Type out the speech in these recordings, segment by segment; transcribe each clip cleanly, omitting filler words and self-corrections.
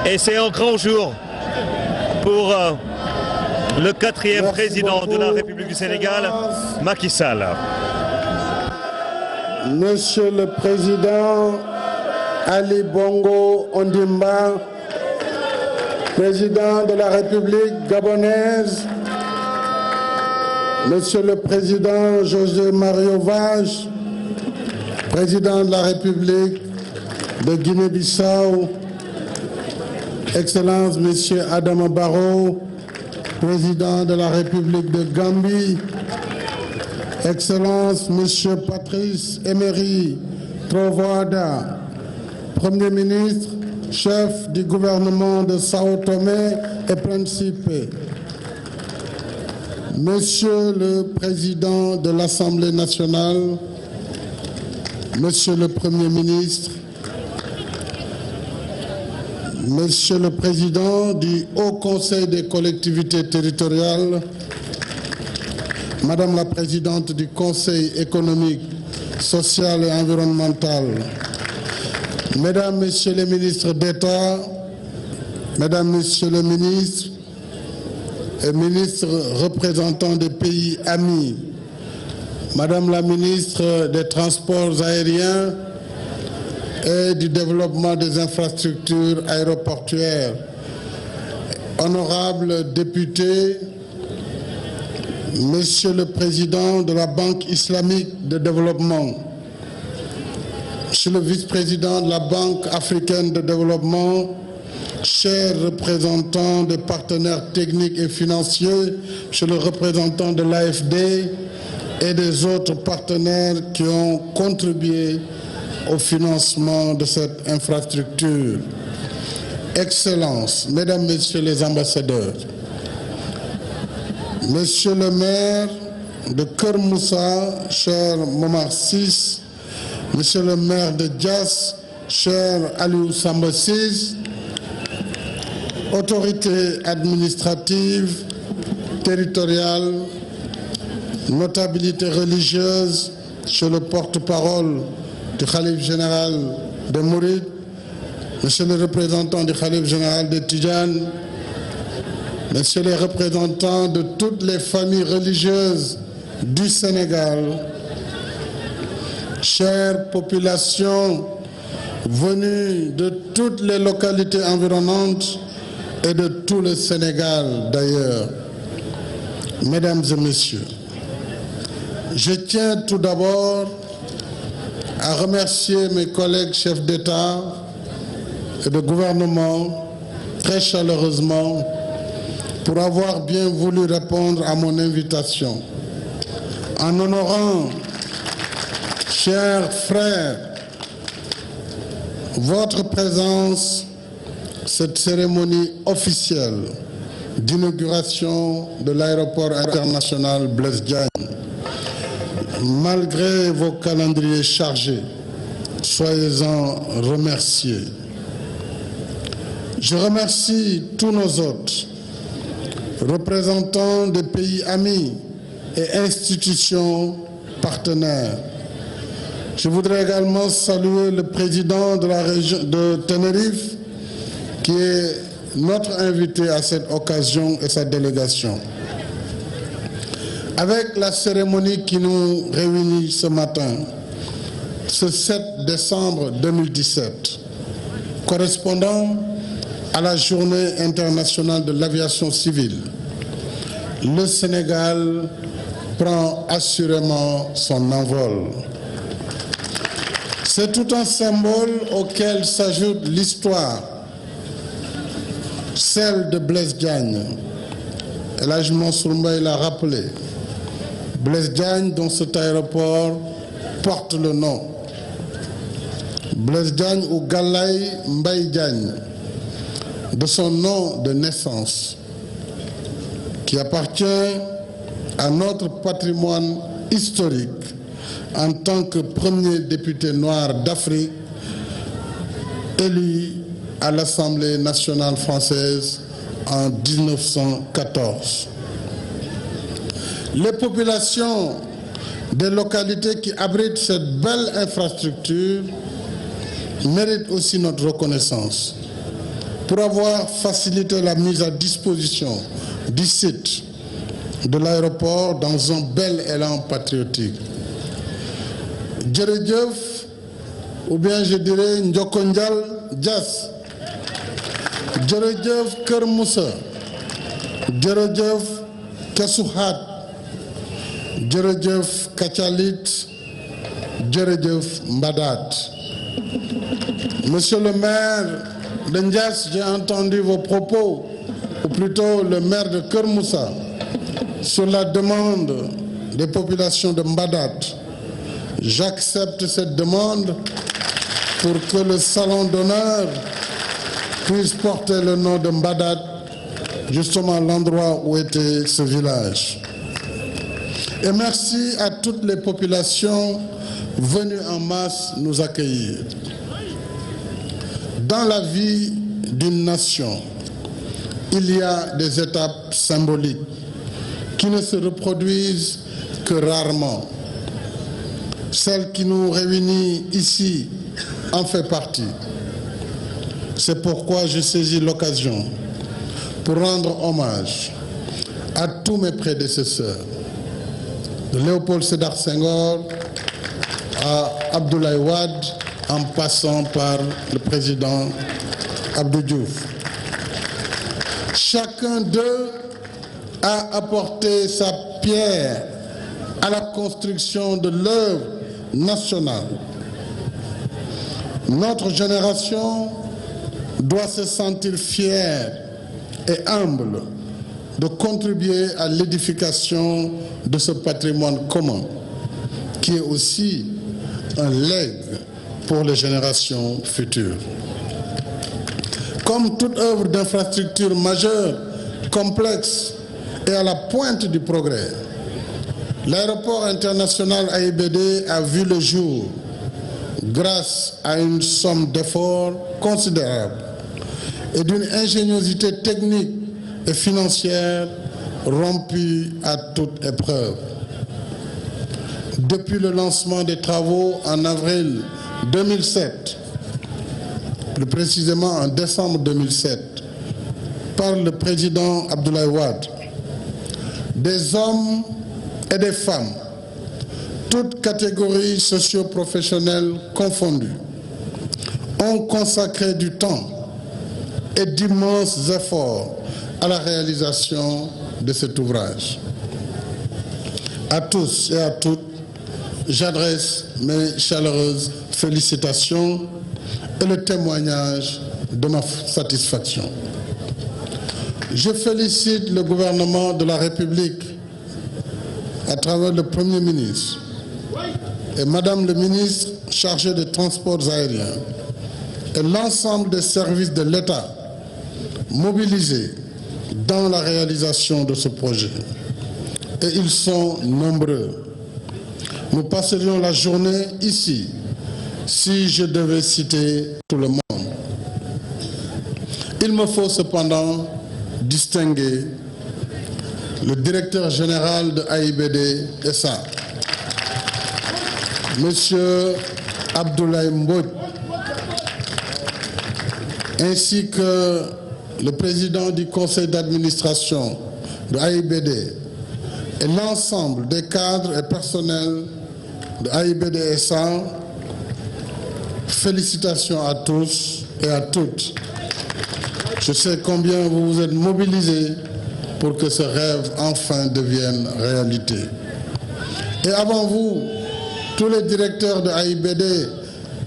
Et c'est un grand jour pour le 4e président de la République du Sénégal, Macky Sall. Monsieur le Président Ali Bongo Ondimba, Président de la République gabonaise, Monsieur le Président José Mario Vaz, Président de la République de Guinée-Bissau, Excellence Monsieur Adama Barrow, Président de la République de Gambie, Excellence Monsieur Patrice Emery Trovoada, Premier ministre, chef du gouvernement de Sao Tomé et Principe, Monsieur le Président de l'Assemblée nationale, Monsieur le Premier ministre, Monsieur le Président du Haut Conseil des collectivités territoriales, Madame la Présidente du Conseil économique, social et environnemental, Mesdames, Messieurs les ministres d'État, Mesdames, Messieurs les ministres et ministres représentants des pays amis, Madame la ministre des Transports aériens et du développement des infrastructures aéroportuaires, honorables députés, Monsieur le Président de la Banque islamique de développement, Monsieur le vice-président de la Banque africaine de développement, chers représentants des partenaires techniques et financiers, Monsieur le représentant de l'AFD et des autres partenaires qui ont contribué au financement de cette infrastructure, Excellences, Mesdames, Messieurs les ambassadeurs, Monsieur le maire de Kermoussa, cher Momar Sis, Monsieur le maire de Dias, cher Aliou Samba Sis, autorités administratives, territoriales, notabilités religieuses, Monsieur le porte-parole du Khalife général de Mourides, Monsieur le représentant du Khalife général de Tidjane, Messieurs les représentants de toutes les familles religieuses du Sénégal, chères populations venues de toutes les localités environnantes et de tout le Sénégal d'ailleurs, Mesdames et Messieurs, je tiens tout d'abord à remercier mes collègues chefs d'État et de gouvernement très chaleureusement pour avoir bien voulu répondre à mon invitation. En honorant, chers frères, votre présence, cette cérémonie officielle d'inauguration de l'aéroport international Blaise Diagne, malgré vos calendriers chargés, soyez-en remerciés. Je remercie tous nos hôtes, représentants des pays amis et institutions partenaires. Je voudrais également saluer le président de la région de Tenerife, qui est notre invité à cette occasion et sa délégation. Avec la cérémonie qui nous réunit ce matin, ce 7 décembre 2017, correspondant à la Journée internationale de l'aviation civile, le Sénégal prend assurément son envol. C'est tout un symbole auquel s'ajoute l'histoire, celle de Blaise Diagne. El Hadji Mansour Mbaye l'a rappelé. Blaise Diagne, dont cet aéroport porte le nom. Blaise Diagne ou Galaye Mbaye Diagne, de son nom de naissance, qui appartient à notre patrimoine historique en tant que premier député noir d'Afrique élu à l'Assemblée nationale française en 1914. Les populations des localités qui abritent cette belle infrastructure méritent aussi notre reconnaissance. pour avoir facilité la mise à disposition du site de l'aéroport dans un bel élan patriotique. Djeredjeuf, ou bien je dirais Ndjokondjal Dias, Djeredjeuf Kër Moussa, Djeredjeuf Kesouhat, Djeredjeuf Kachalit, Djeredjeuf Mbadat. Monsieur le maire de Ndias, j'ai entendu vos propos, ou plutôt le maire de Kër Moussa, sur la demande des populations de Mbadat. J'accepte cette demande pour que le salon d'honneur puisse porter le nom de Mbadat, justement l'endroit où était ce village. Et merci à toutes les populations venues en masse nous accueillir. Dans la vie d'une nation, il y a des étapes symboliques qui ne se reproduisent que rarement. Celle qui nous réunit ici en fait partie. C'est pourquoi je saisis l'occasion pour rendre hommage à tous mes prédécesseurs, de Léopold Sédar Senghor à Abdoulaye Wade, en passant par le président Abdou Diouf. Chacun d'eux a apporté sa pierre à la construction de l'œuvre nationale. Notre génération doit se sentir fière et humble de contribuer à l'édification de ce patrimoine commun, qui est aussi un legs pour les générations futures. Comme toute œuvre d'infrastructure majeure, complexe et à la pointe du progrès, l'aéroport international AIBD a vu le jour grâce à une somme d'efforts considérable et d'une ingéniosité technique et financière rompue à toute épreuve. Depuis le lancement des travaux en avril 2007, plus précisément en décembre 2007, par le président Abdoulaye Wade, des hommes et des femmes, toutes catégories socio-professionnelles confondues, ont consacré du temps et d'immenses efforts à la réalisation de cet ouvrage. À tous et à toutes, j'adresse mes chaleureuses félicitations et le témoignage de ma satisfaction. Je félicite le gouvernement de la République à travers le Premier ministre et Madame le ministre chargée des Transports aériens et l'ensemble des services de l'État mobilisés dans la réalisation de ce projet. Et ils sont nombreux. Nous passerions la journée ici si je devais citer tout le monde. Il me faut cependant distinguer le directeur général de AIBD SA, Monsieur Abdoulaye Mbodj, ainsi que le président du conseil d'administration de AIBD et l'ensemble des cadres et personnels de AIBD SA. Félicitations à tous et à toutes. Je sais combien vous vous êtes mobilisés pour que ce rêve enfin devienne réalité. Et avant vous, tous les directeurs de AIBD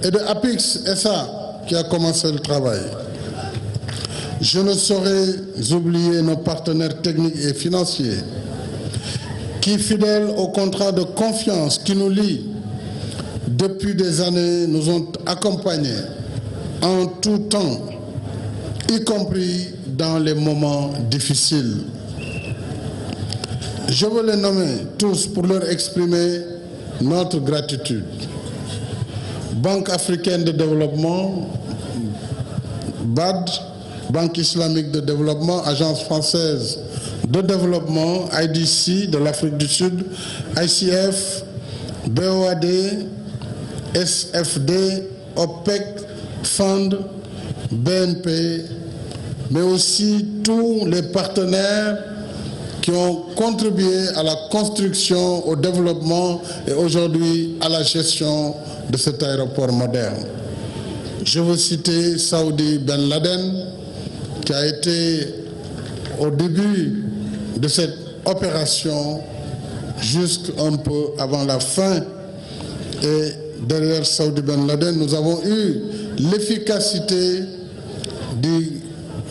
et de APIX SA qui a commencé le travail. Je ne saurais oublier nos partenaires techniques et financiers qui, fidèles au contrat de confiance qui nous lie depuis des années, nous ont accompagnés en tout temps, y compris dans les moments difficiles. Je veux les nommer tous pour leur exprimer notre gratitude. Banque africaine de développement, BAD, Banque islamique de développement, Agence française de développement, IDC de l'Afrique du Sud, ICF, BOAD, SFD, OPEC, Fund, BNP, mais aussi tous les partenaires qui ont contribué à la construction, au développement et aujourd'hui à la gestion de cet aéroport moderne. Je veux citer Saoudi Ben Laden, qui a été au début de cette opération jusqu'un peu avant la fin. Et derrière Saoudi Ben Laden, nous avons eu l'efficacité du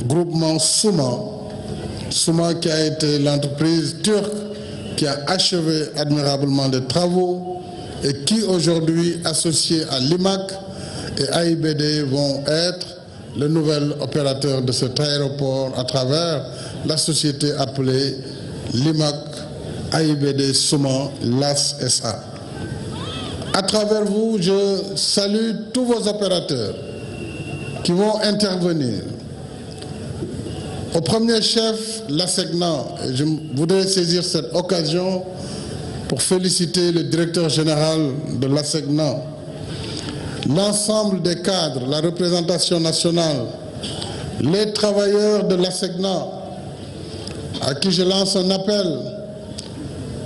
groupement Souma qui a été l'entreprise turque qui a achevé admirablement les travaux et qui aujourd'hui, associé à l'IMAC et AIBD, vont être le nouvel opérateur de cet aéroport à travers la société appelée l'IMAC AIBD Souma LAS SA. À travers vous, je salue tous vos opérateurs qui vont intervenir. Au premier chef, l'ASECNA, je voudrais saisir cette occasion pour féliciter le directeur général de l'ASECNA, l'ensemble des cadres, la représentation nationale, les travailleurs de l'ASECNA, à qui je lance un appel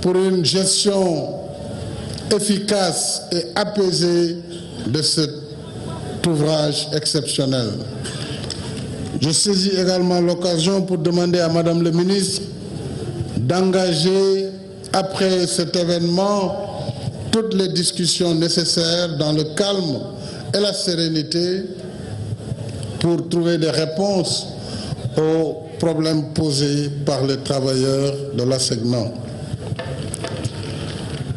pour une gestion efficace et apaisée de cet ouvrage exceptionnel. Je saisis également l'occasion pour demander à Madame le ministre d'engager, après cet événement, toutes les discussions nécessaires dans le calme et la sérénité pour trouver des réponses aux problèmes posés par les travailleurs de l'ASECNA.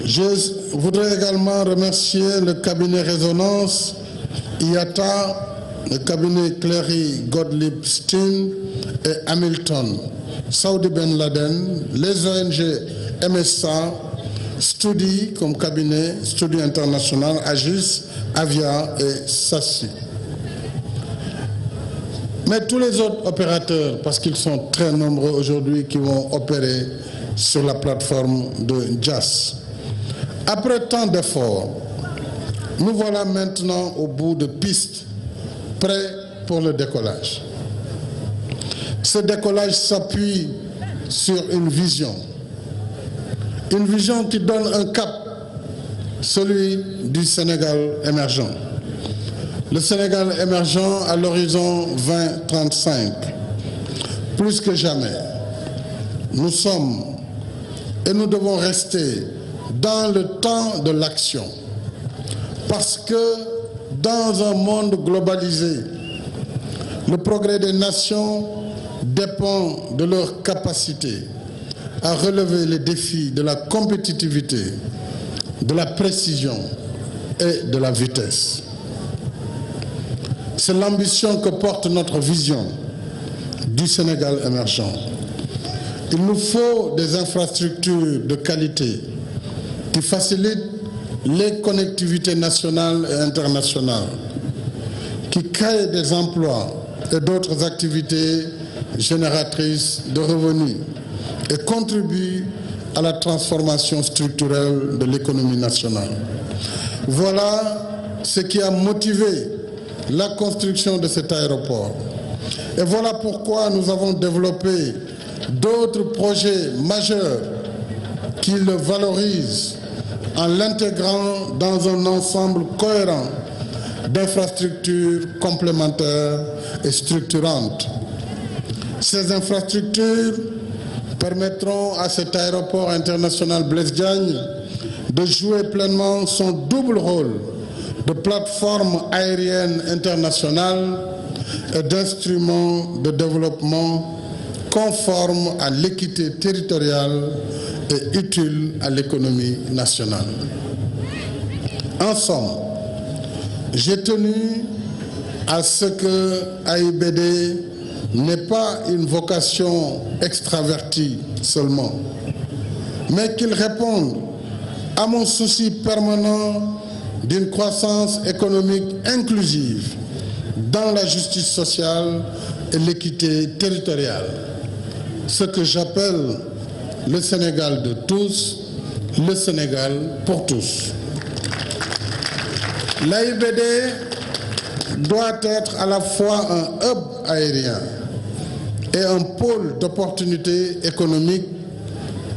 Je voudrais également remercier le cabinet Résonance, IATA, le cabinet Clery Gottlieb Steen et Hamilton, Saoudi Ben Laden, les ONG MSA, Studi comme cabinet, Studi International, Agis, Avia et SASI. Mais tous les autres opérateurs, parce qu'ils sont très nombreux aujourd'hui, qui vont opérer sur la plateforme de JAS. Après tant d'efforts, nous voilà maintenant au bout de pistes, prêts pour le décollage. Ce décollage s'appuie sur une vision qui donne un cap, celui du Sénégal émergent. Le Sénégal émergent à l'horizon 2035. Plus que jamais, nous sommes et nous devons rester dans le temps de l'action. Parce que dans un monde globalisé, le progrès des nations dépend de leur capacité à relever les défis de la compétitivité, de la précision et de la vitesse. C'est l'ambition que porte notre vision du Sénégal émergent. Il nous faut des infrastructures de qualité qui facilitent les connectivités nationales et internationales, qui créent des emplois et d'autres activités génératrices de revenus et contribuent à la transformation structurelle de l'économie nationale. Voilà ce qui a motivé la construction de cet aéroport. Et voilà pourquoi nous avons développé d'autres projets majeurs qui le valorisent en l'intégrant dans un ensemble cohérent d'infrastructures complémentaires et structurantes. Ces infrastructures permettront à cet aéroport international Blaise Diagne de jouer pleinement son double rôle de plateforme aérienne internationale et d'instrument de développement conforme à l'équité territoriale et utile à l'économie nationale. En somme, j'ai tenu à ce que AIBD n'ait pas une vocation extravertie seulement, mais qu'il réponde à mon souci permanent d'une croissance économique inclusive dans la justice sociale et l'équité territoriale, ce que j'appelle le Sénégal de tous, le Sénégal pour tous. L'AIBD doit être à la fois un hub aérien et un pôle d'opportunités économiques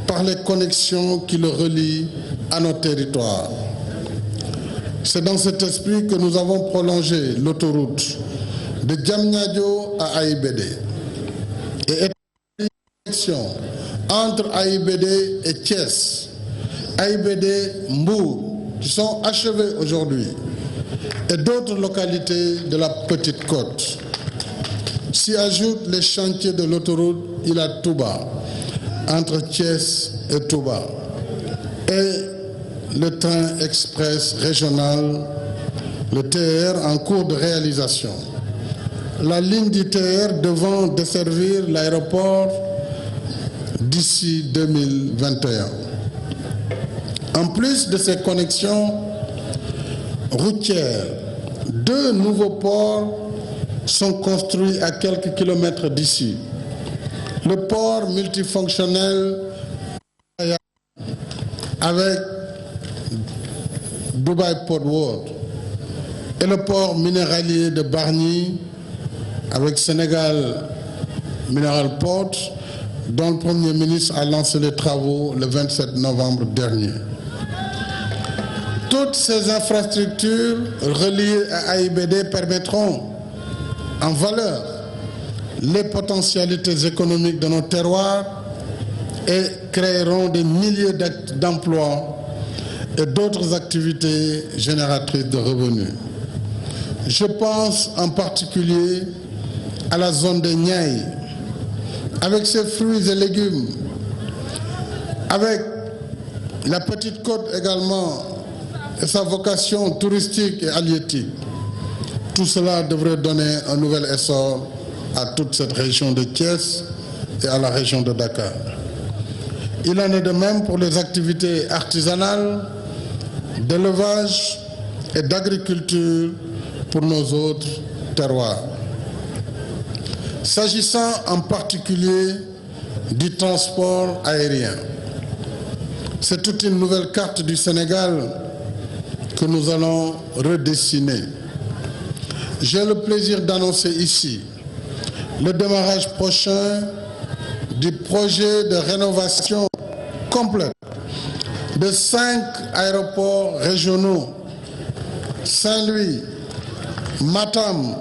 par les connexions qui le relient à nos territoires. C'est dans cet esprit que nous avons prolongé l'autoroute de Diamniadio à AIBD et établi une connexion entre AIBD et Thiès, AIBD Mbour, qui sont achevées aujourd'hui, et d'autres localités de la Petite Côte. S'y ajoutent les chantiers de l'autoroute Ila Touba, entre Thiès et Touba, et le train express régional, le TER en cours de réalisation. La ligne du TER devant desservir l'aéroport d'ici 2021. En plus de ces connexions routières, 2 nouveaux ports sont construits à quelques kilomètres d'ici. Le port multifonctionnel avec Dubai Port World et le port minéralier de Bargny avec Sénégal Mineral Port, dont le Premier ministre a lancé les travaux le 27 novembre dernier. Toutes ces infrastructures reliées à AIBD permettront en valeur les potentialités économiques de nos terroirs et créeront des milliers d'emplois et d'autres activités génératrices de revenus. Je pense en particulier à la zone de Niayes, avec ses fruits et légumes, avec la Petite Côte également et sa vocation touristique et halieutique. Tout cela devrait donner un nouvel essor à toute cette région de Thiès et à la région de Dakar. Il en est de même pour les activités artisanales, d'élevage et d'agriculture pour nos autres terroirs. S'agissant en particulier du transport aérien, c'est toute une nouvelle carte du Sénégal que nous allons redessiner. J'ai le plaisir d'annoncer ici le démarrage prochain du projet de rénovation complète de 5 aéroports régionaux: Saint-Louis, Matam,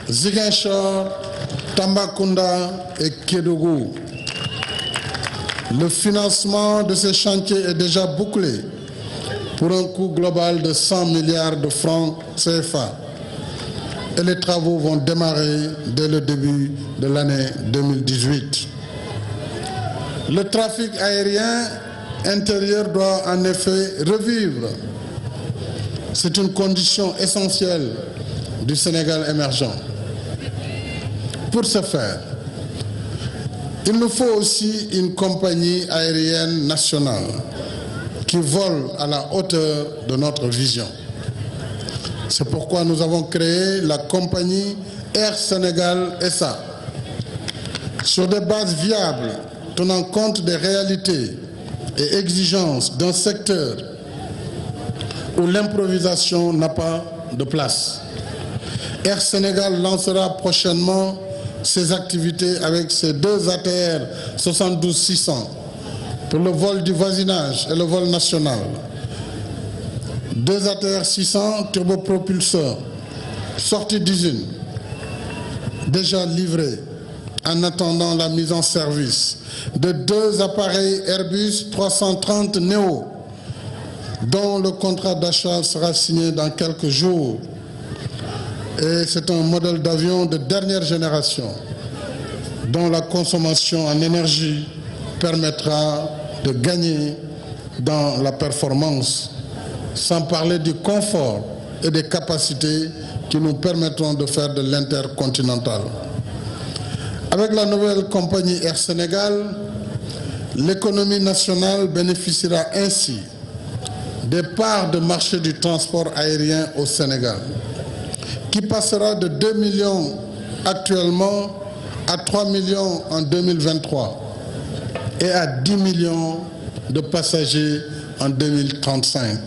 Ziguinchor, Tambacounda et Kédougou. Le financement de ces chantiers est déjà bouclé pour un coût global de 100 milliards de francs CFA. Et les travaux vont démarrer dès le début de l'année 2018. Le trafic aérien intérieur doit en effet revivre. C'est une condition essentielle du Sénégal émergent. Pour ce faire, il nous faut aussi une compagnie aérienne nationale qui vole à la hauteur de notre vision. C'est pourquoi nous avons créé la compagnie Air Sénégal SA, sur des bases viables, tenant compte des réalités et exigences d'un secteur où l'improvisation n'a pas de place. Air Sénégal lancera prochainement ses activités avec ses 2 ATR 72-600 pour le vol du voisinage et le vol national. 2 ATR 600 turbopropulseurs sortis d'usine, déjà livrés en attendant la mise en service de 2 appareils Airbus 330 Neo, dont le contrat d'achat sera signé dans quelques jours. Et c'est un modèle d'avion de dernière génération dont la consommation en énergie permettra de gagner dans la performance, sans parler du confort et des capacités qui nous permettront de faire de l'intercontinental. Avec la nouvelle compagnie Air Sénégal, l'économie nationale bénéficiera ainsi des parts de marché du transport aérien au Sénégal, qui passera de 2 millions actuellement à 3 millions en 2023 et à 10 millions de passagers en 2035.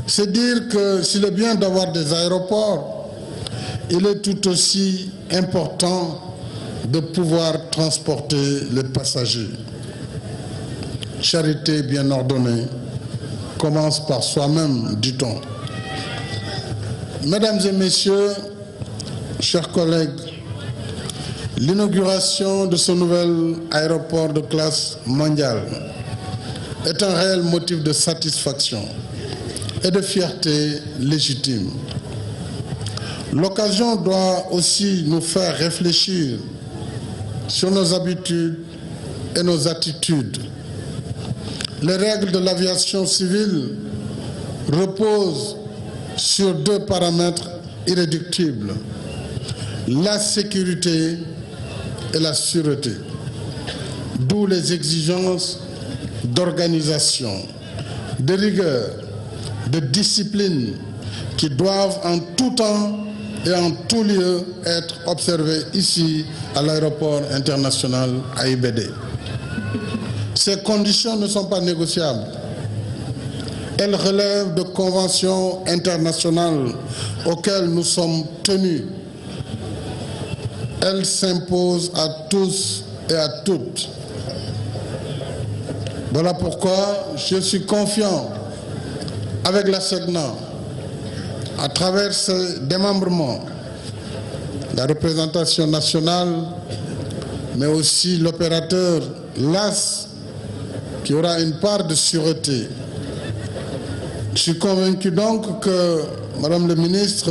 C'est dire que s'il est bien d'avoir des aéroports, il est tout aussi important de pouvoir transporter les passagers. Charité bien ordonnée commence par soi-même, dit-on. Mesdames et messieurs, chers collègues, l'inauguration de ce nouvel aéroport de classe mondiale est un réel motif de satisfaction et de fierté légitime. L'occasion doit aussi nous faire réfléchir sur nos habitudes et nos attitudes. Les règles de l'aviation civile reposent sur deux paramètres irréductibles, la sécurité et la sûreté, d'où les exigences d'organisation, de rigueur, de discipline qui doivent en tout temps et en tout lieu être observées ici à l'aéroport international AIBD. Ces conditions ne sont pas négociables. Elles relèvent de conventions internationales auxquelles nous sommes tenus. Elles s'imposent à tous et à toutes. Voilà pourquoi je suis confiant avec la SECNA, à travers ce démembrement, la représentation nationale, mais aussi l'opérateur LAS, qui aura une part de sûreté. Je suis convaincu donc que, Madame le ministre,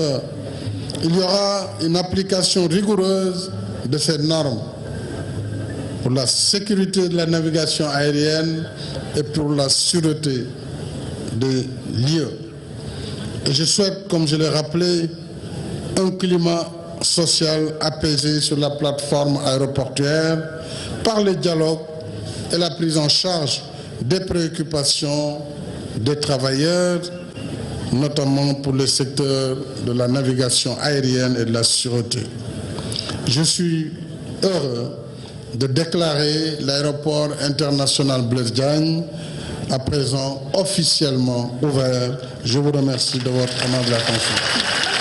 il y aura une application rigoureuse de ces normes pour la sécurité de la navigation aérienne et pour la sûreté des lieux. Et je souhaite, comme je l'ai rappelé, un climat social apaisé sur la plateforme aéroportuaire par le dialogue et la prise en charge des préoccupations des travailleurs, notamment pour le secteur de la navigation aérienne et de la sûreté. Je suis heureux de déclarer l'aéroport international Blaise Diagne à présent officiellement ouvert. Je vous remercie de votre aimable attention.